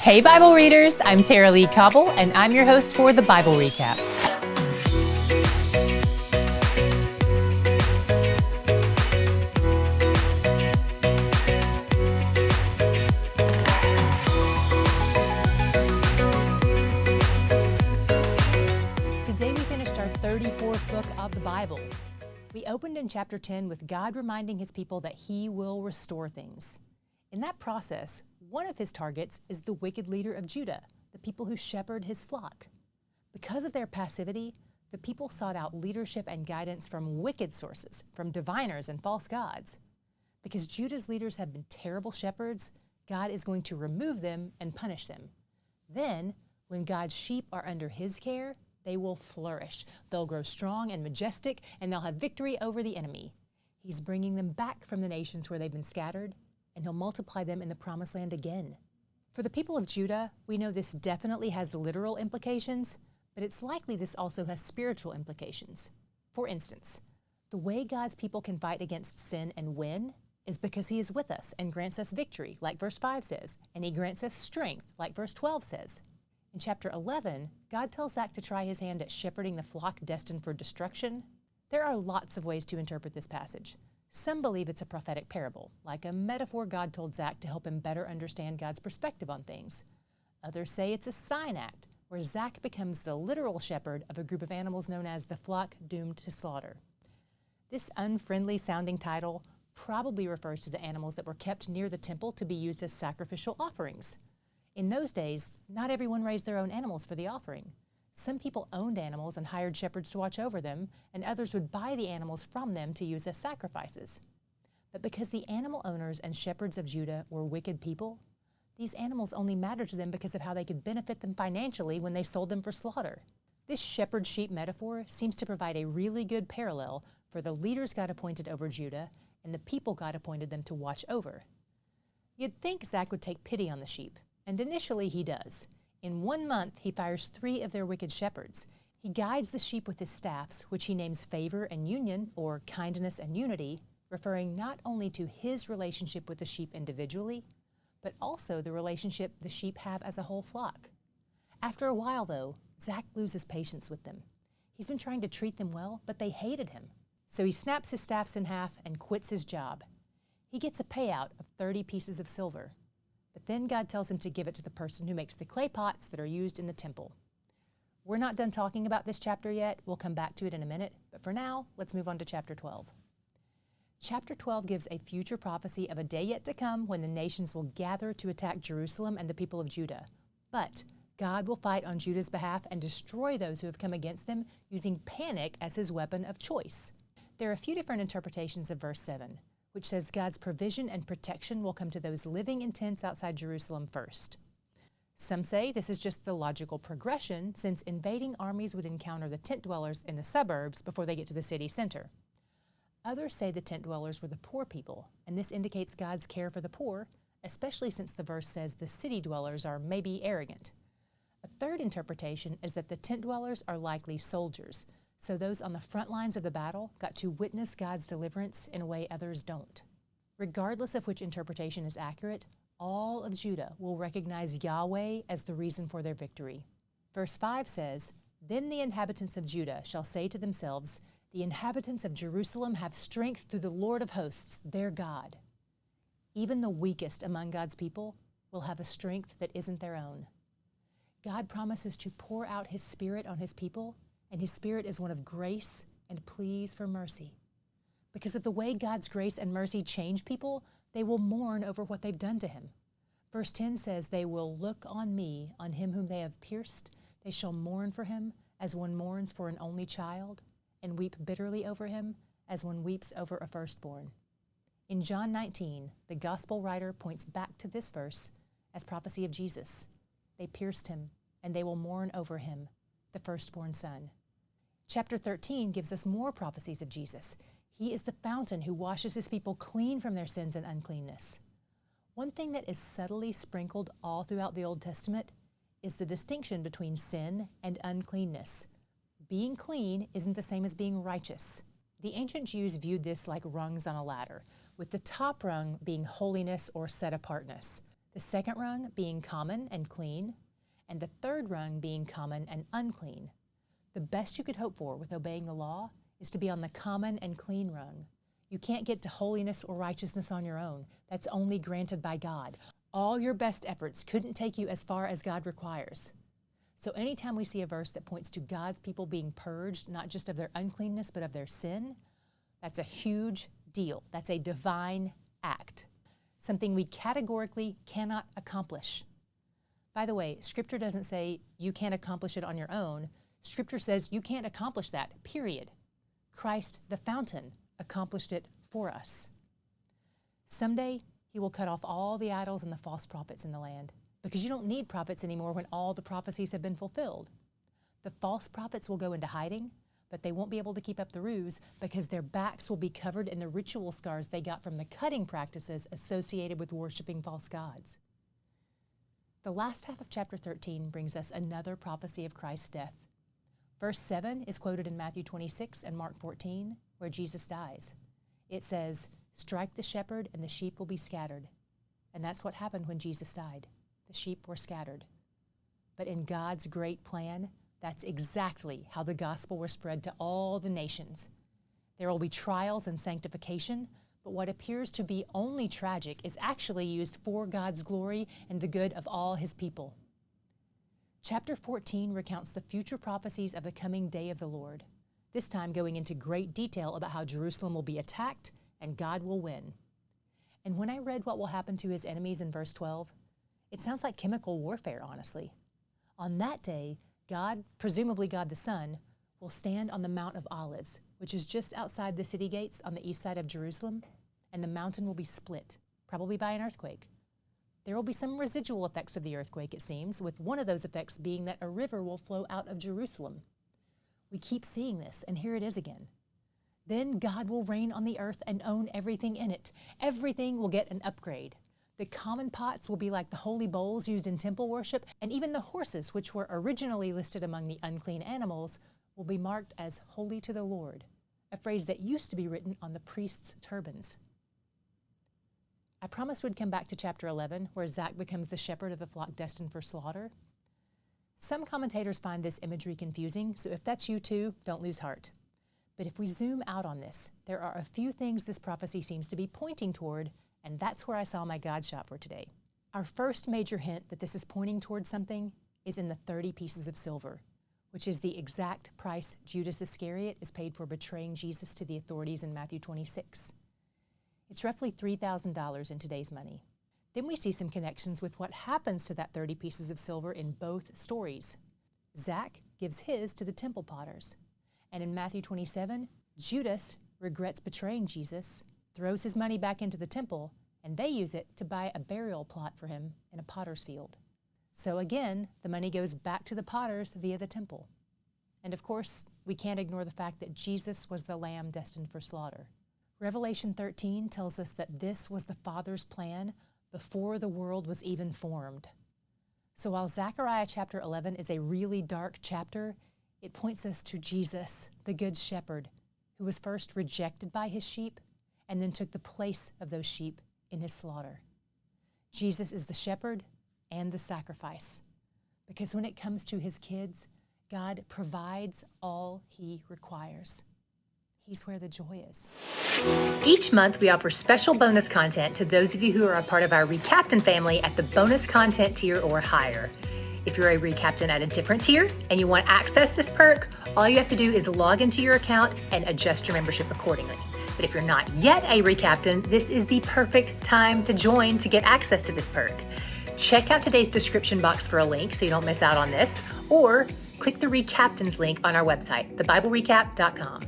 Hey Bible readers, I'm Tara Lee Cobble and I'm your host for the Bible Recap. Today we finished our 34th book of the Bible. We opened in chapter 10 with God reminding his people that he will restore things. In that process, one of his targets is the wicked leader of Judah, the people who shepherd his flock. Because of their passivity, the people sought out leadership and guidance from wicked sources, from diviners and false gods. Because Judah's leaders have been terrible shepherds, God is going to remove them and punish them. Then, when God's sheep are under his care, they will flourish. They'll grow strong and majestic, and they'll have victory over the enemy. He's bringing them back from the nations where they've been scattered, and he'll multiply them in the promised land again. For the people of Judah, we know this definitely has literal implications, but it's likely this also has spiritual implications. For instance, the way God's people can fight against sin and win is because he is with us and grants us victory, like verse 5 says, and he grants us strength, like verse 12 says. In chapter 11, God tells Zach to try his hand at shepherding the flock destined for destruction. There are lots of ways to interpret this passage. Some believe it's a prophetic parable, like a metaphor God told Zach to help him better understand God's perspective on things. Others say it's a sign act, where Zach becomes the literal shepherd of a group of animals known as the flock doomed to slaughter. This unfriendly-sounding title probably refers to the animals that were kept near the temple to be used as sacrificial offerings. In those days, not everyone raised their own animals for the offering. Some people owned animals and hired shepherds to watch over them, and others would buy the animals from them to use as sacrifices. But because the animal owners and shepherds of Judah were wicked people, these animals only mattered to them because of how they could benefit them financially when they sold them for slaughter. This shepherd-sheep metaphor seems to provide a really good parallel for the leaders God appointed over Judah and the people God appointed them to watch over. You'd think Zach would take pity on the sheep, and initially he does. In 1 month, he fires 3 of their wicked shepherds. He guides the sheep with his staffs, which he names favor and union, or kindness and unity, referring not only to his relationship with the sheep individually, but also the relationship the sheep have as a whole flock. After a while, though, Zach loses patience with them. He's been trying to treat them well, but they hated him. So he snaps his staffs in half and quits his job. He gets a payout of 30 pieces of silver. But then God tells him to give it to the person who makes the clay pots that are used in the temple. We're not done talking about this chapter yet. We'll come back to it in a minute. But for now, let's move on to chapter 12. Chapter 12 gives a future prophecy of a day yet to come when the nations will gather to attack Jerusalem and the people of Judah. But God will fight on Judah's behalf and destroy those who have come against them using panic as his weapon of choice. There are a few different interpretations of verse 7. Which says God's provision and protection will come to those living in tents outside Jerusalem first. Some say this is just the logical progression, since invading armies would encounter the tent dwellers in the suburbs before they get to the city center. Others say the tent dwellers were the poor people, and this indicates God's care for the poor, especially since the verse says the city dwellers are maybe arrogant. A third interpretation is that the tent dwellers are likely soldiers, so those on the front lines of the battle got to witness God's deliverance in a way others don't. Regardless of which interpretation is accurate, all of Judah will recognize Yahweh as the reason for their victory. Verse 5 says, "Then the inhabitants of Judah shall say to themselves, the inhabitants of Jerusalem have strength through the Lord of hosts, their God." Even the weakest among God's people will have a strength that isn't their own. God promises to pour out his Spirit on his people, and his Spirit is one of grace and pleas for mercy. Because of the way God's grace and mercy change people, they will mourn over what they've done to him. Verse 10 says, "They will look on me, on him whom they have pierced. They shall mourn for him as one mourns for an only child, and weep bitterly over him as one weeps over a firstborn." In John 19, the gospel writer points back to this verse as prophecy of Jesus. They pierced him, and they will mourn over him, the firstborn son. Chapter 13 gives us more prophecies of Jesus. He is the fountain who washes his people clean from their sins and uncleanness. One thing that is subtly sprinkled all throughout the Old Testament is the distinction between sin and uncleanness. Being clean isn't the same as being righteous. The ancient Jews viewed this like rungs on a ladder, with the top rung being holiness or set-apartness. the second rung being common and clean, and the third rung being common and unclean. The best you could hope for with obeying the law is to be on the common and clean rung. You can't get to holiness or righteousness on your own. That's only granted by God. All your best efforts couldn't take you as far as God requires. So anytime we see a verse that points to God's people being purged, not just of their uncleanness, but of their sin, that's a huge deal. That's a divine act, something we categorically cannot accomplish. By the way, Scripture doesn't say you can't accomplish it on your own. Scripture says you can't accomplish that, period. Christ, the fountain, accomplished it for us. Someday, he will cut off all the idols and the false prophets in the land, because you don't need prophets anymore when all the prophecies have been fulfilled. The false prophets will go into hiding, but they won't be able to keep up the ruse because their backs will be covered in the ritual scars they got from the cutting practices associated with worshiping false gods. The last half of chapter 13 brings us another prophecy of Christ's death. Verse 7 is quoted in Matthew 26 and Mark 14, where Jesus dies. It says, "Strike the shepherd and the sheep will be scattered." And that's what happened when Jesus died. The sheep were scattered. But in God's great plan, that's exactly how the gospel was spread to all the nations. There will be trials and sanctification, but what appears to be only tragic is actually used for God's glory and the good of all his people. Chapter 14 recounts the future prophecies of the coming day of the Lord, this time going into great detail about how Jerusalem will be attacked and God will win. And when I read what will happen to his enemies in verse 12, it sounds like chemical warfare, honestly. On that day, God, presumably God the Son, will stand on the Mount of Olives, which is just outside the city gates on the east side of Jerusalem, and the mountain will be split, probably by an earthquake. There will be some residual effects of the earthquake, it seems, with one of those effects being that a river will flow out of Jerusalem. We keep seeing this, and here it is again. Then God will reign on the earth and own everything in it. Everything will get an upgrade. The common pots will be like the holy bowls used in temple worship, and even the horses, which were originally listed among the unclean animals, will be marked as holy to the Lord, a phrase that used to be written on the priests' turbans. I promised we'd come back to chapter 11, where Zach becomes the shepherd of the flock destined for slaughter. Some commentators find this imagery confusing, so if that's you too, don't lose heart. But if we zoom out on this, there are a few things this prophecy seems to be pointing toward, and that's where I saw my God shot for today. Our first major hint that this is pointing towards something is in the 30 pieces of silver, which is the exact price Judas Iscariot is paid for betraying Jesus to the authorities in Matthew 26. It's roughly $3,000 in today's money. Then we see some connections with what happens to that 30 pieces of silver in both stories. Zach gives his to the temple potters. And in Matthew 27, Judas regrets betraying Jesus, throws his money back into the temple, and they use it to buy a burial plot for him in a potter's field. So again, the money goes back to the potters via the temple. And of course, we can't ignore the fact that Jesus was the lamb destined for slaughter. Revelation 13 tells us that this was the Father's plan before the world was even formed. So while Zechariah chapter 11 is a really dark chapter, it points us to Jesus, the Good Shepherd, who was first rejected by his sheep and then took the place of those sheep in his slaughter. Jesus is the shepherd and the sacrifice, because when it comes to his kids, God provides all he requires. He's where the joy is. Each month, we offer special bonus content to those of you who are a part of our RECAPtain family at the bonus content tier or higher. If you're a RECAPtain at a different tier and you want to access this perk, all you have to do is log into your account and adjust your membership accordingly. But if you're not yet a RECAPtain, this is the perfect time to join to get access to this perk. Check out today's description box for a link so you don't miss out on this, or click the RECAPtains link on our website, thebiblerecap.com.